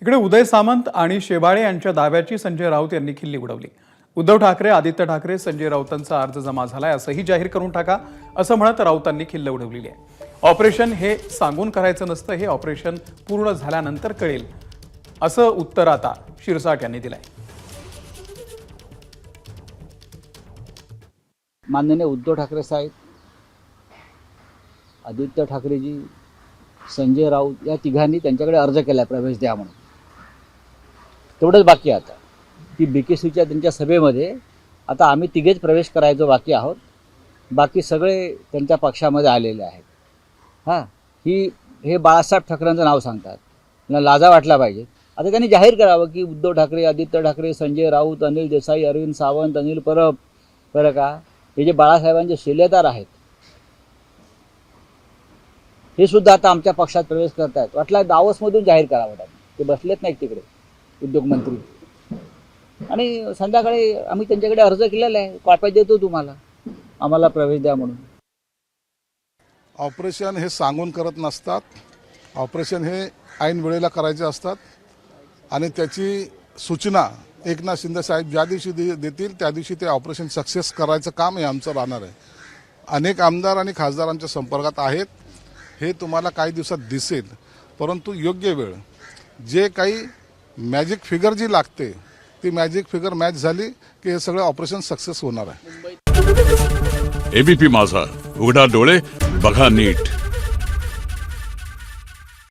इकडे उदय सामंत आणि शेवाळे यांच्या दाव्याची संजय राऊत यांनी खिल्ली उडवली। उद्धव ठाकरे, आदित्य ठाकरे, संजय राऊतांचा अर्ज जमा झालाय असंही जाहीर करून टाका असं म्हणत राऊतांनी खिल्ल उडवलेली आहे। ऑपरेशन हे सांगून करायचं नसतं, हे ऑपरेशन पूर्ण झाल्यानंतर कळेल असं उत्तर आता शिरसाट यांनी दिलंय। माननीय उद्धव ठाकरे साहेब, आदित्य ठाकरेजी, संजय राऊत या तिघांनी त्यांच्याकडे अर्ज केला प्रवेश द्या म्हणून। तेवढंच बाकी आता की बीकेसीच्या त्यांच्या सभेमध्ये आता आम्ही तिघेच प्रवेश करायचो बाकी आहोत, बाकी सगळे त्यांच्या पक्षामध्ये आलेले आहेत। हे बाळासाहेब ठाकरेंचं नाव सांगतात, त्यांना लाजा वाटला पाहिजे। आता त्यांनी जाहीर करावं की उद्धव ठाकरे, आदित्य ठाकरे, संजय राऊत, अनिल देसाई, अरविंद सावंत, अनिल परब, बरं का, हे जे बाळासाहेबांचे शिलेदार आहेत हे सुद्धा आता आमच्या पक्षात प्रवेश करतायत। वाटलं दावोसमधून जाहीर करावं त्यांनी, ते बसलेत नाहीत तिकडे उद्योगमंत्री। आणि संध्याकाळी आम्ही त्यांच्याकडे अर्ज केलेला आहे, कॉप्या देतो तुम्हाला, आम्हाला प्रवेश द्या म्हणून। ऑपरेशन हे सांगून करत नसतात, ऑपरेशन हे ऐन वेळेला करायचे असतात आणि त्याची सूचना एकनाथ शिंदे साहेब ज्या दिवशी देतील त्या दिवशी ते ऑपरेशन सक्सेस करायचं काम हे आमचं राहणार आहे। अनेक आमदार आणि खासदारांच्या संपर्कात आहेत, हे तुम्हाला काही दिवसात दिसेल, परंतु योग्य वेळ जे काही मॅजिक फिगर जी लागते ती मॅजिक फिगर मॅच झाली की हे सगळं ऑपरेशन सक्सेस होणार आहे। एबीपी माझा, उघडा डोळे बघा नीट।